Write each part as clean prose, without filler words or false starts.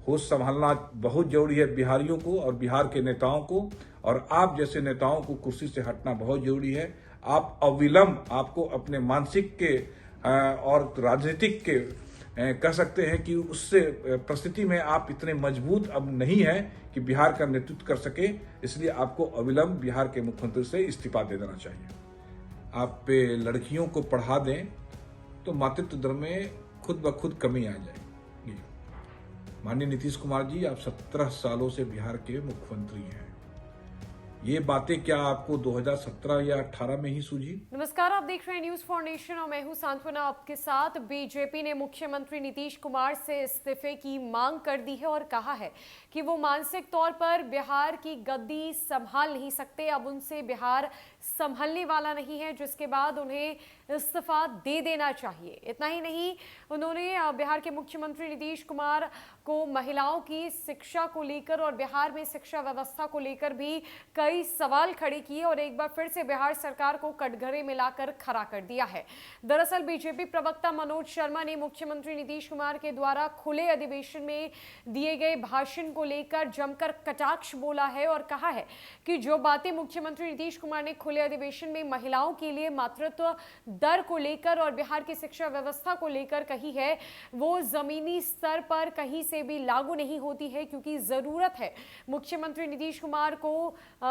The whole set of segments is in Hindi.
होश संभालना बहुत जरूरी है बिहारियों को और बिहार के नेताओं को, और आप जैसे नेताओं को कुर्सी से हटना बहुत जरूरी है। आप अविलंब आपको अपने मानसिक के और राजनीतिक के कह सकते हैं कि उससे परिस्थिति में आप इतने मजबूत अब नहीं हैं कि बिहार का नेतृत्व कर सके, इसलिए आपको अविलंब बिहार के मुख्यमंत्री से इस्तीफा दे देना चाहिए। आप पे लड़कियों को पढ़ा दें तो मातृत्व दर में खुद ब खुद कमी आ जाएगी। माननीय नीतीश कुमार जी, आप 17 सालों से बिहार के मुख्यमंत्री हैं। ये बातें क्या आपको 2017 या 18 में ही सूझी? नमस्कार, आप देख रहे हैं न्यूज फॉर नेशन और मैं हूं सांत्वना आपके साथ। बीजेपी ने मुख्यमंत्री नीतीश कुमार से इस्तीफे की मांग कर दी है और कहा है कि वो मानसिक तौर पर बिहार की गद्दी संभाल नहीं सकते, अब उनसे बिहार संभलने वाला नहीं है, जिसके बाद उन्हें इस्तीफा दे देना चाहिए। इतना ही नहीं, उन्होंने बिहार के मुख्यमंत्री नीतीश कुमार को महिलाओं की शिक्षा को लेकर और बिहार में शिक्षा व्यवस्था को लेकर भी कई सवाल खड़े किए और एक बार फिर से बिहार सरकार को कटघरे में लाकर खड़ा कर दिया है। दरअसल बीजेपी प्रवक्ता मनोज शर्मा ने मुख्यमंत्री नीतीश कुमार के द्वारा खुले अधिवेशन में दिए गए भाषण को लेकर जमकर कटाक्ष बोला है और कहा है कि जो बातें मुख्यमंत्री नीतीश कुमार ने खुले अधिवेशन में महिलाओं के लिए मातृत्व दर को लेकर और बिहार की शिक्षा व्यवस्था को लेकर कही है, वो जमीनी स्तर पर कहीं से भी लागू नहीं होती है, क्योंकि जरूरत है मुख्यमंत्री नीतीश कुमार को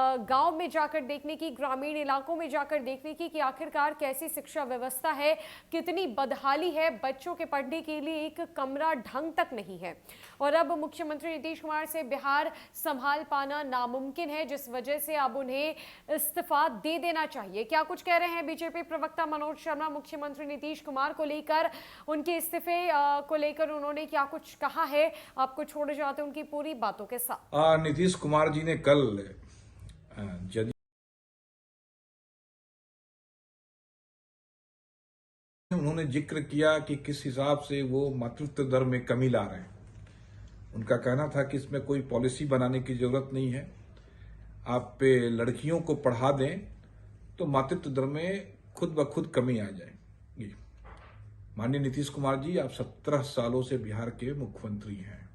गांव में जाकर देखने की, ग्रामीण इलाकों में जाकर देखने की कि आखिरकार कैसी शिक्षा व्यवस्था है, कितनी बदहाली है, बच्चों के पढ़ने के लिए एक कमरा ढंग तक नहीं है। और अब मुख्यमंत्री नीतीश कुमार से बिहार संभाल पाना नामुमकिन है, जिस वजह से अब उन्हें इस्तीफा दे देना चाहिए। क्या कुछ कह रहे हैं बीजेपी प्रवक्ता मनोज शर्मा मुख्यमंत्री नीतीश कुमार को लेकर, उनके इस्तीफे को लेकर उन्होंने क्या कुछ कहा है, आपको छोड़े जाते उनकी पूरी बातों के साथ। नीतीश कुमार जी ने कल उन्होंने जिक्र किया कि किस हिसाब से वो मातृत्व दर में कमी ला रहे हैं। उनका कहना था कि इसमें कोई पॉलिसी बनाने की जरूरत नहीं है, आप पे लड़कियों को पढ़ा दें तो मातृत्व दर में खुद ब खुद कमी आ जाएगी। माननीय नीतीश कुमार जी, आप 17 सालों से बिहार के मुख्यमंत्री हैं।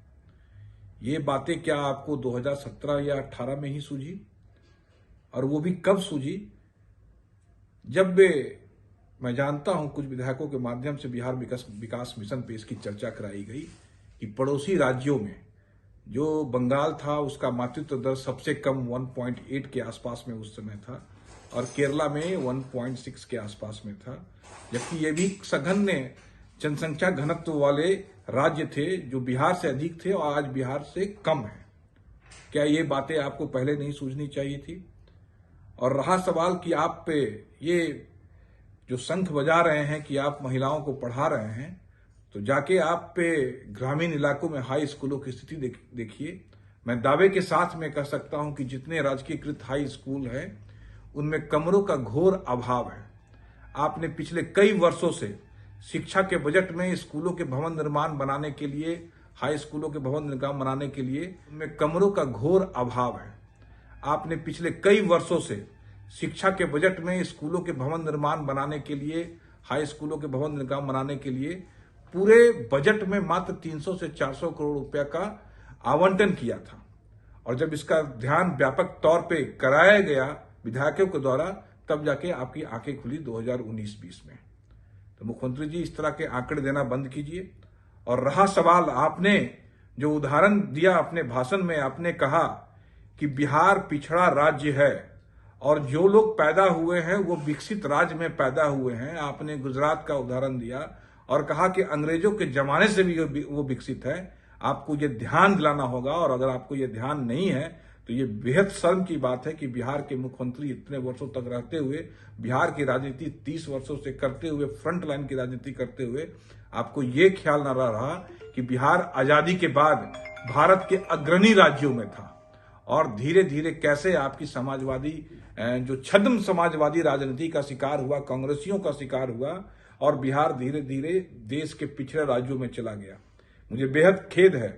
ये बातें क्या आपको 2017 या 18 में ही सूझी? और वो भी कब सूझी? जब मैं जानता हूं कुछ विधायकों के माध्यम से बिहार विकास मिशन पे इसकी चर्चा कराई गई कि पड़ोसी राज्यों में जो बंगाल था उसका मातृत्व दर सबसे कम 1.8 के आसपास में उस समय था और केरला में 1.6 के आसपास में था, जबकि ये भी सघन जनसंख्या घनत्व वाले राज्य थे जो बिहार से अधिक थे और आज बिहार से कम है। क्या ये बातें आपको पहले नहीं सूझनी चाहिए थी? और रहा सवाल कि आप पे ये जो शंख बजा रहे हैं कि आप महिलाओं को पढ़ा रहे हैं, तो जाके आप पे ग्रामीण इलाकों में हाई स्कूलों की स्थिति देखिए। मैं दावे के साथ में कह सकता हूं कि जितने राजकीयकृत हाई स्कूल हैं उनमें कमरों का घोर अभाव है। आपने पिछले कई वर्षों से शिक्षा के बजट में स्कूलों के भवन निर्माण बनाने के लिए, हाई स्कूलों के भवन निर्माण बनाने के लिए उनमें कमरों का घोर अभाव है। आपने पिछले कई वर्षों से शिक्षा के बजट में स्कूलों के भवन निर्माण बनाने के लिए, हाई स्कूलों के भवन निर्माण बनाने के लिए पूरे बजट में मात्र 300 से 400 करोड़ रुपया का आवंटन किया था। और जब इसका ध्यान व्यापक तौर पे कराया गया विधायकों के द्वारा, तब जाके आपकी आंखें खुली 2019-20 में। तो मुख्यमंत्री जी, इस तरह के आंकड़े देना बंद कीजिए। और रहा सवाल, आपने जो उदाहरण दिया अपने भाषण में, आपने कहा कि बिहार पिछड़ा राज्य है और जो लोग पैदा हुए हैं वो विकसित राज्य में पैदा हुए हैं। आपने गुजरात का उदाहरण दिया और कहा कि अंग्रेजों के जमाने से भी वो विकसित है। आपको ये ध्यान दिलाना होगा, और अगर आपको ये ध्यान नहीं है तो ये बेहद शर्म की बात है कि बिहार के मुख्यमंत्री इतने वर्षों तक रहते हुए, बिहार की राजनीति 30 वर्षों से करते हुए, फ्रंट लाइन की राजनीति करते हुए, आपको ये ख्याल न रहा कि बिहार आजादी के बाद भारत के अग्रणी राज्यों में था और धीरे धीरे कैसे आपकी समाजवादी जो छद्म समाजवादी राजनीति का शिकार हुआ, कांग्रेसियों का शिकार हुआ और बिहार धीरे धीरे देश के पिछड़े राज्यों में चला गया। मुझे बेहद खेद है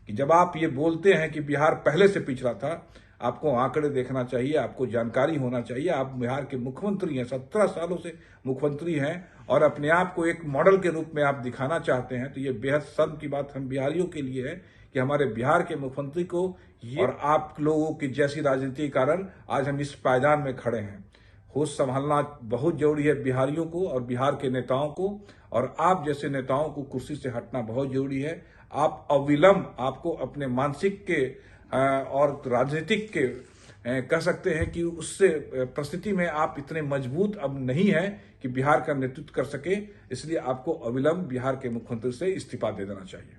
कि जब आप ये बोलते हैं कि बिहार पहले से पिछड़ा था, आपको आंकड़े देखना चाहिए, आपको जानकारी होना चाहिए। आप बिहार के मुख्यमंत्री हैं, 17 सालों से मुख्यमंत्री हैं और अपने आप को एक मॉडल के रूप में आप दिखाना चाहते हैं, तो ये बेहद शर्म की बात हम बिहारियों के लिए है कि हमारे बिहार के मुख्यमंत्री को और आप लोगों की जैसी राजनीति के कारण आज हम इस पायदान में खड़े हैं। होश संभालना बहुत जरूरी है बिहारियों को और बिहार के नेताओं को, और आप जैसे नेताओं को कुर्सी से हटना बहुत जरूरी है। आप अविलंब आपको अपने मानसिक के और राजनीतिक के कह सकते हैं कि उससे परिस्थिति में आप इतने मजबूत अब नहीं हैं कि बिहार का नेतृत्व कर सके, इसलिए आपको अविलंब बिहार के मुख्यमंत्री से इस्तीफा दे देना चाहिए।